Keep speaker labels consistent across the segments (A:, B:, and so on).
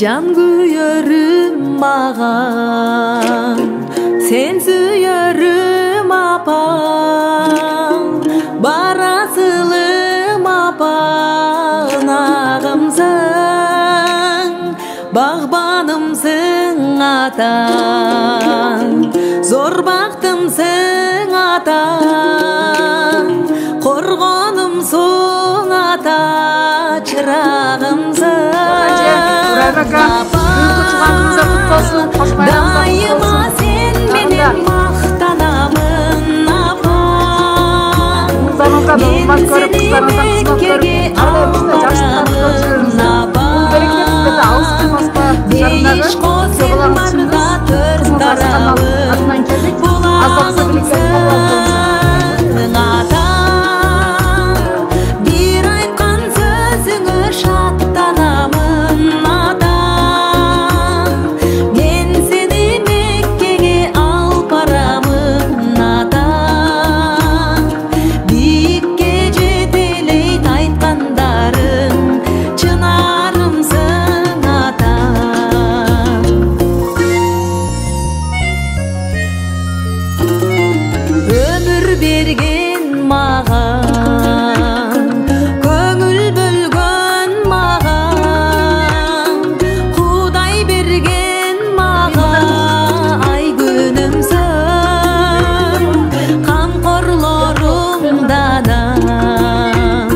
A: Can kuyarım mağan, sen süyarım apam, barasılım apan ağımsın, bağbanımsın atan, zor baktımsın atan, korgonumsun ata, çırağımsın. Daima sen benim maqtanamın apam, men seni Mekke'ge aparamın apam, beyiş qo'sin barda to'rt taramın bulamsın atam, bir aytqan sözüңө şattanamın atam, men seni Mekke'ge alparamın atam, biikке жетелейт айтқандарың, чынарымсың атам. Өмір берген маған, көңіл бөлгөн маған, Құдай берген маған, ай күнімсің, қамқорларымданам,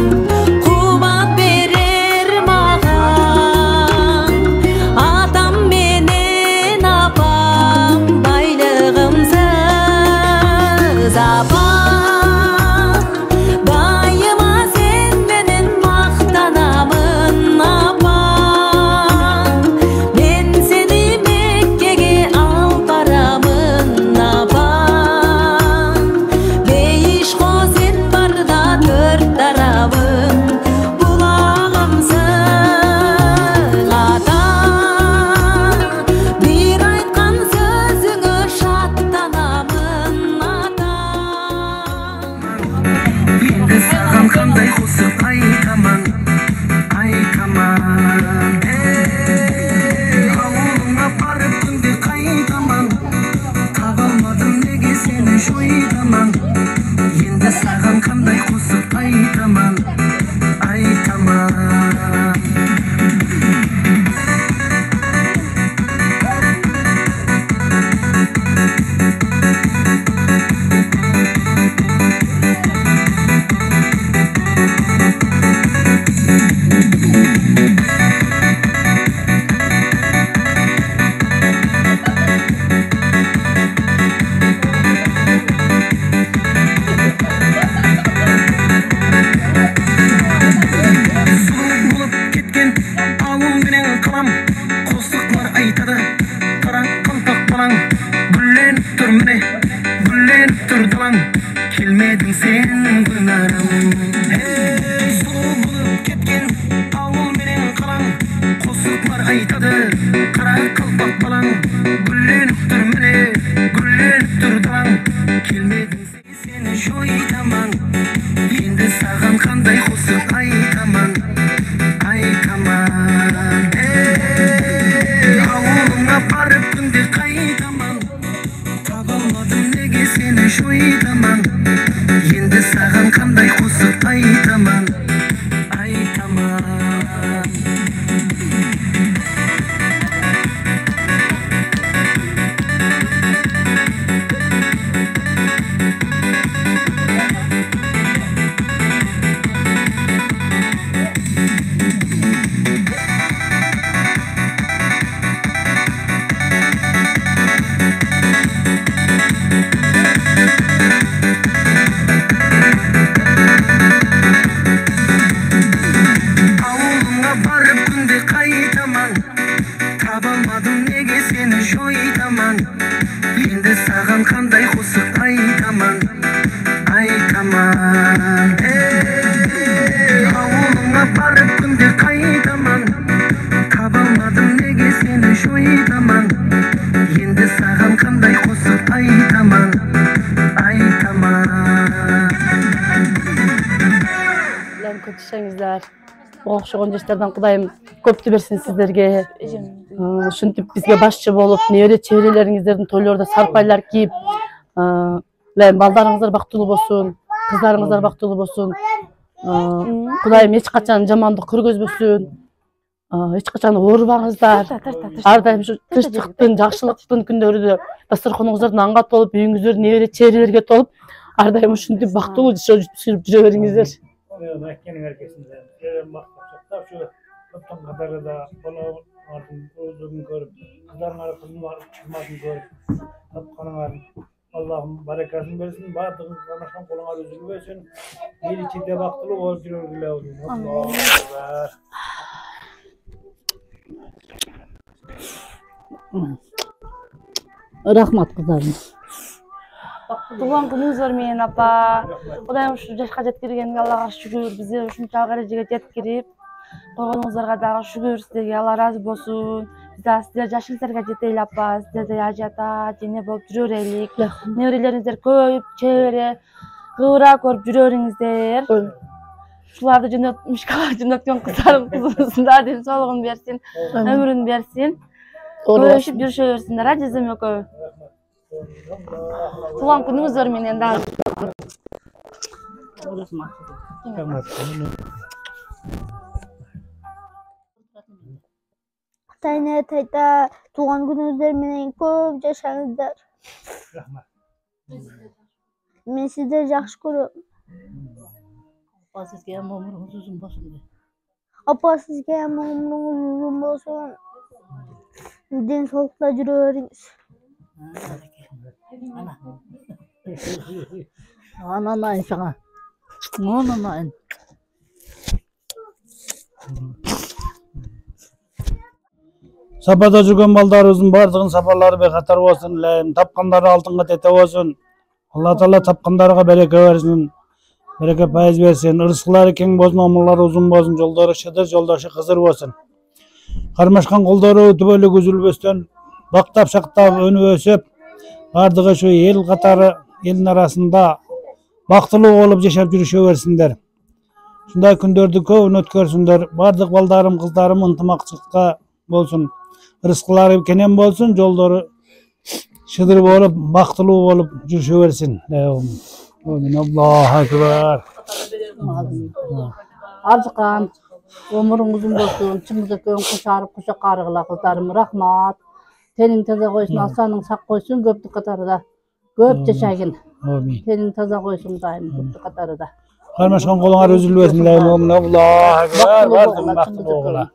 A: қубат берер маған, атам менен апам, байлығымсыз апам, дайыма сен менен мақтанамын апам, мен сени Меккеге алып барамын апам, бейиш қосен барда төрт тарабың, бұлағымсың атам, бір айтқан сөзіңө шаттанамын атам.
B: Енді саған қандай қосып айтаман, айтаман. Ауылыңа барып күнде қайтаман, таба алмадым неге сені жойтаман. Енді саған қандай қосып айтаман, айтаман. Болып кеткен ауыл менен қалам, қостықлар айтады, қара қалпақ балаң, гүлленіп тұр міне, гүлленіп тұр далаң, келмедің сен күнәрім. Сұлу болып кеткен ауыл менен қалам, қостықлар айтады, қара қалпақ балаң, гүлленіп тұр міне, гүлленіп тұр далаң, келмедің сені жойтаман. Енді саған қандай қосып айтаман, айтаман. Ауылыңа барып күнде қайтаман, таба алмадым неге сені жойтаман. Енді саған қандай қосып айтаман, айтаман. Ауылыңа барып күнде қайтаман, таба алмадым неге сені жойтаман. Енді саған қандай қосып айтаман, айтаман. Ауылыңа барып күнде қайтаман, таба алмадым неге сені жойтаман. Енді саған қандай қосып айтаман, айтаман.
C: Көтішеңіздер. Оқшыған жастардан Құдайым көптү берсин сиздерге. Ушинтип бизге башчы болуп, небере чеберелериңиздердин тойлордо сарпайлар кийип, балдарыңыздар бактылуу болсун, кыздарыңыздар бактылуу болсун. Кудайым эч качан жамандык көргөзбөсүн. Эч качан оорубаңыздар. Ар дайым ушу тынчтыктын, жакшылыктын күндөрүдө дасторконуңуздар аңга толуп, үйүңүздөр небере чеберелерге толуп, ар дайым ушинтип бактылуу сүрүп жүрө бериңиздер.
D: Мәккенің әркесінде жерін бақтап шу топтың қатары да балалардың өзігін көріп, қыздарыңар қызматын көріп, тапқаныңар Аллахым баракасын берсін, бардығын қанашқан қолыңар үзілі берсін, ел ішінде бақтылы болып жүргілі олын.
C: Рахмат кыздарым.
E: Туган күнүңүз бар менен апа. Кудайым ушу жашка жеткиргениңе Аллага шүгүр. Бизди ушунчалык эрежеге жеткирип койгонуңуздарга дагы шүгүр. Сиздерге Алла ыраазы болсун. Биз дагы сиздер жашыңыздарга жетели апа. Сиздердей ажы ата, жене болуп жүрө берелик. Неберелериңиздер көбөйүп, чебере, кыбыра көрүп жүрө бериңиздер. Ушуларды жөнөткөн кызыбыздын да ден соолугун берсин, өмүрүн берсин. Көбөйүшүп жүрүшө берсиндер, жездем экөө. Туган күнүңүздөр менен дагы.
F: Тайна тайта туган күнүңүздөр менен көп жашаңыздар. Мен сиздерди жакшы көрөм.
C: Апа сизге ham өмүрүңүз uzun болсун.
F: Апа сизге ham өмүрүңүз uzun болсун. Ден соолукта жүрө бериңиз.
C: Ananayın sana. Ananayın.
D: Сапада жүрген балдарыбыздын бардығын сапарлары бекатар болсын, тапқандары алтынға тете болсын. Алла Таала тапқандарга береке берсин, береке пайыз берсин, ырыскылары кең болсын, омурлары узун болсын, жолдору шыдыр, жолдошу кызыр болсын. Кармашкан колдору түбөлүк үзүлбөстөн бактап шактап өнүп өсүп, бардыгы şu ел катары, элдин арасында бактылуу болуп жашап жүрүшө берсиндер. Ушундай күндөрдү көбүн өткөрсүндөр. Бардык балдарым, кыздарым ынтымакчылыкка болсун. Рызкылары кенен болсун, жолдору шыдыр болуп, бактылуу болуп жүрүшө берсин. Амин. Аллаху акбар.
C: Арзыкан, өмүрүң uzun болсун, чыңдыкөн кушарып, кушак карыгыла кыздарым, рахмат. Тениң таза койсун, асаның сак койсун, көптүк катарыда. Көп жашагын.
D: Амин.
C: Тениң таза койсун дайым көптүк катарыда.
D: Кармашкан колуңар үзүлбөсүн. Аллаху акбар. Бардыгын бактылуу кыла.